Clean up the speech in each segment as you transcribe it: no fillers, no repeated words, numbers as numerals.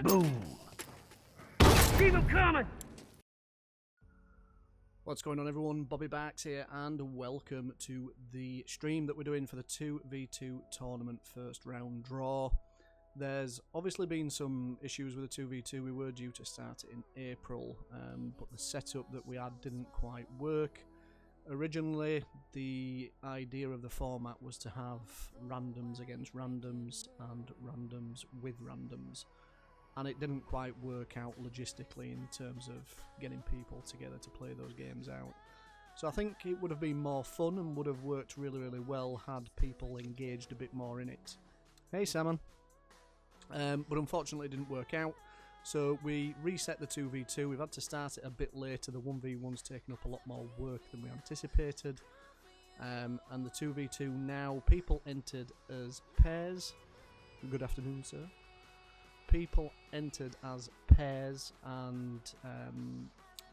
Boom! Keep them coming! What's going on, everyone? Bobbybarks here, and welcome to the stream that we're doing for the 2v2 tournament first round draw. There's obviously been some issues with the 2v2. We were due to start it in April, but the setup that we had didn't quite work. Originally, the idea of the format was to have randoms against randoms and randoms with randoms, and it didn't quite work out logistically in terms of getting people together to play those games out. So I think it would have been more fun and would have worked really, really well had people engaged a bit more in it. Hey, Salmon. But unfortunately it didn't work out, so we reset the 2v2. We've had to start it a bit later. The 1v1's taken up a lot more work than we anticipated, and the 2v2 now, people entered as pairs. Good afternoon, sir. People entered as pairs and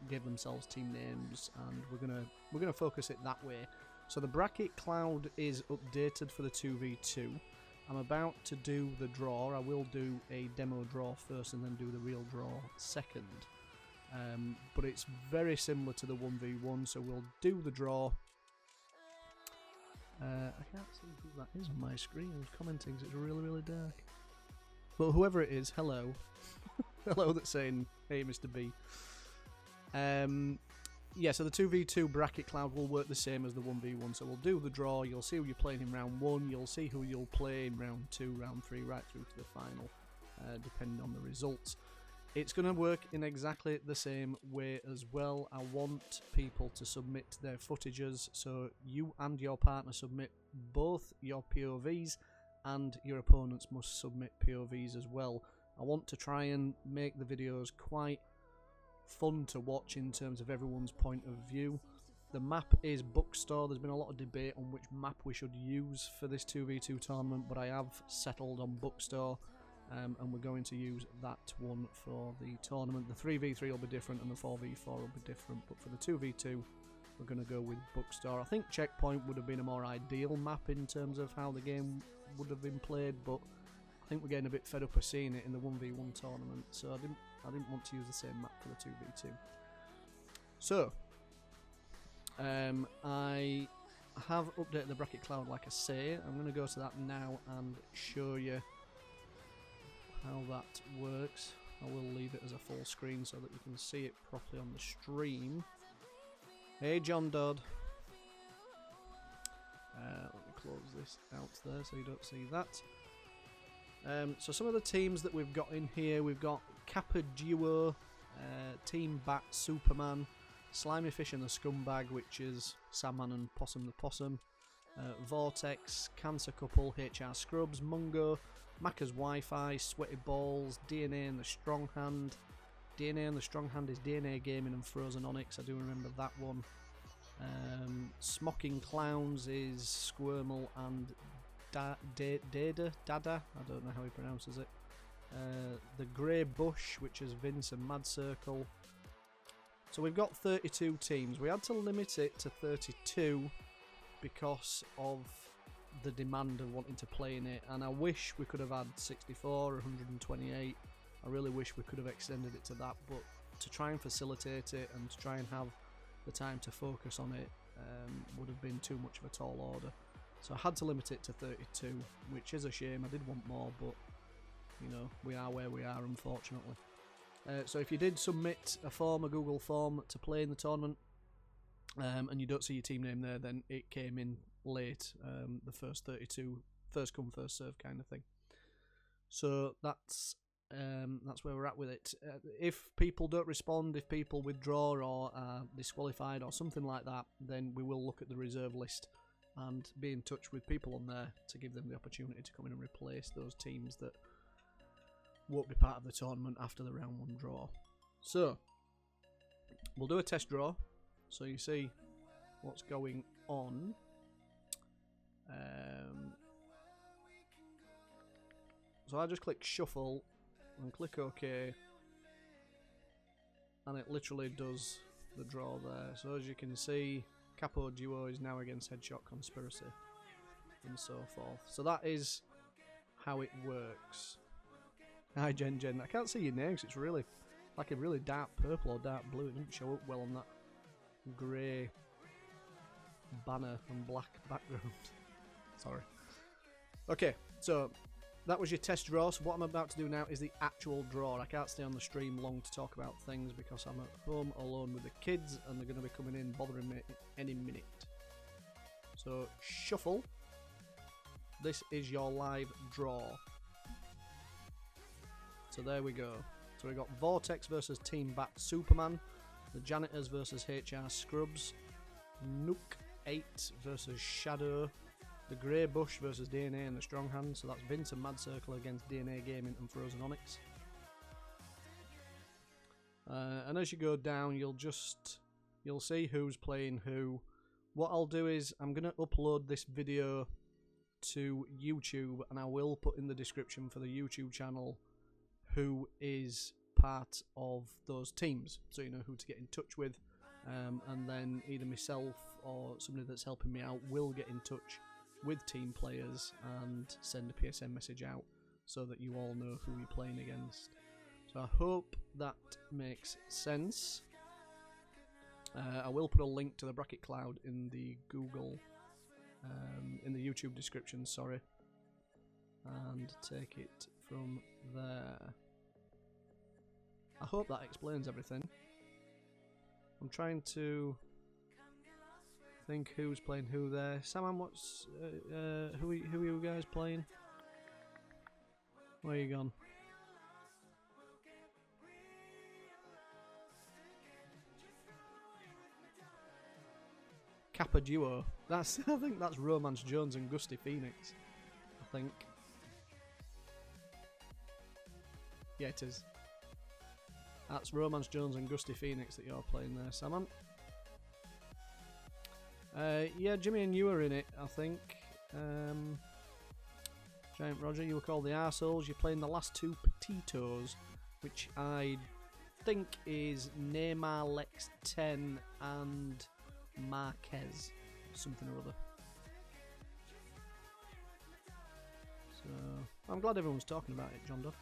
gave themselves team names, and we're gonna focus it that way. So the bracket cloud is updated for the 2v2. I'm about to do the draw. I will do a demo draw first and then do the real draw second. But it's very similar to the 1v1, so we'll do the draw. I can't see who that is on my screen who's commenting because it's really, really dark. But whoever it is, hello. Hello that's saying, hey Mr. B. Yeah, so the 2v2 bracket cloud will work the same as the 1v1, so we'll do the draw. You'll see who you're playing in round 1, you'll see who you'll play in round 2, round 3, right through to the final, depending on the results. It's going to work in exactly the same way as well. I want people to submit their footages, so you and your partner submit both your POVs, and your opponents must submit POVs as well. I want to try and make the videos quite fun to watch in terms of everyone's point of view. The map is Bookstore. There's been a lot of debate on which map we should use for this 2v2 tournament, but I have settled on Bookstore, and we're going to use that one for the tournament. The 3v3 will be different and the 4v4 will be different, but for the 2v2 we're going to go with Bookstore. I think Checkpoint would have been a more ideal map in terms of how the game would have been played, but I think we're getting a bit fed up of seeing it in the 1v1 tournament, so I didn't want to use the same map for the 2v2. So, I have updated the bracket cloud like I say. I'm going to go to that now and show you how that works. I will leave it as a full screen so that you can see it properly on the stream. Hey John Dodd. Let me close this out there so you don't see that. So some of the teams that we've got in here, we've got Kappa Duo, Team BatSuperman, Slimy Fish and the Scumbag, which is Sandman and PossumthePossum, Vortex, Cancer Couple, HR Scrubs, Mungo, Macca's Wi-Fi, Sweaty Balls, DNA and the Strong Hand. DNA and the Strong Hand is DNA Gaming and Frozen Onyx, I do remember that one. Smocking Clowns is Squirmel and Dada, I don't know how he pronounces it. The Grey Bush, which is Vince and Mad Circle. So we've got 32 teams. We had to limit it to 32 because of the demand of wanting to play in it, and I wish we could have had 64 or 128. I really wish we could have extended it to that, but to try and facilitate it and to try and have the time to focus on it would have been too much of a tall order. So I had to limit it to 32, which is a shame. I did want more, but you know, we are where we are, unfortunately. So if you did submit a form, a Google form, to play in the tournament, and you don't see your team name there, then it came in late, the first 32, first come, first serve kind of thing. So that's where we're at with it. If people don't respond, if people withdraw or are disqualified or something like that, then we will look at the reserve list and be in touch with people on there to give them the opportunity to come in and replace those teams that won't be part of the tournament after the round 1 draw. So, we'll do a test draw so you see what's going on. So I just click shuffle and click OK, and it literally does the draw there. So as you can see, Capo Duo is now against Headshot Conspiracy and so forth. So that is how it works. Hi, Jen. I can't see your name 'cause it's really like a really dark purple or dark blue. It doesn't show up well on that grey banner and black background. Sorry. Okay, so that was your test draw. So what I'm about to do now is the actual draw. I can't stay on the stream long to talk about things because I'm at home alone with the kids and they're going to be coming in bothering me any minute. So shuffle. This is your live draw. So there we go. So we got Vortex versus Team BatSuperman, the Janitors versus HR Scrubs, Nook 8 versus Shadow, the Grey Bush versus DNA and the Strong Hand. So that's Vince and Mad Circle against DNA Gaming and Frozen Onyx. And as you go down, you'll see who's playing who. What I'll do is I'm going to upload this video to YouTube, and I will put in the description for the YouTube channel who is part of those teams, so you know who to get in touch with, and then either myself or somebody that's helping me out will get in touch with team players and send a PSN message out so that you all know who you're playing against. So I hope that makes sense. I will put a link to the bracketcloud in the Google, in the YouTube description, sorry, and take it from there. I hope that explains everything. I'm trying to think who's playing who there. Saman, what's who are you guys playing? Where are you gone? Kappa Duo. That's I think that's Romance Jones and Gusty Phoenix. I think. Yeah, it is. That's Romance Jones and Gusty Phoenix that you're playing there, Saman. Yeah, Jimmy and you are in it, I think. Giant Roger, you were called the Arseholes. You're playing the last two Putitos, which I think is Neymar Lex 10 and Marquez, something or other. So I'm glad everyone's talking about it, John Duff.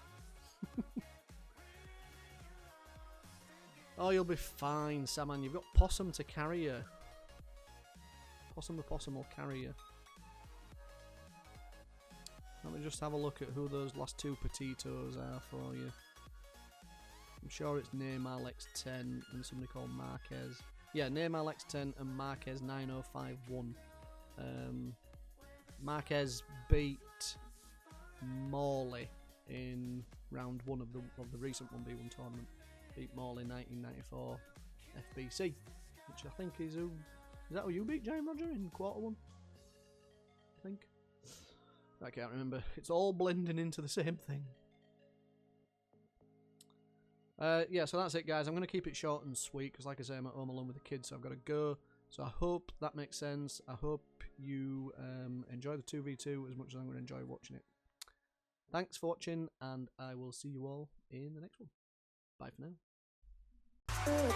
Oh, you'll be fine, Saman. You've got Possum to carry you. PossumthePossum will carry you. Let me just have a look at who those last two Putitos are for you. I'm sure it's Neymar Lex 10 and somebody called Marquez. Yeah, Neymar Lex 10 and Marquez 9051. Marquez beat Morley in round 1 of the recent 1v1 tournament. Beat Morley 1994 FBC, which I think is that who you beat, Giant Roger, in quarter 1? I think. I can't remember. It's all blending into the same thing. Yeah, so that's it, guys. I'm going to keep it short and sweet because, like I say, I'm at home alone with the kids, so I've got to go. So I hope that makes sense. I hope you enjoy the 2v2 as much as I'm going to enjoy watching it. Thanks for watching, and I will see you all in the next one. Bye for now.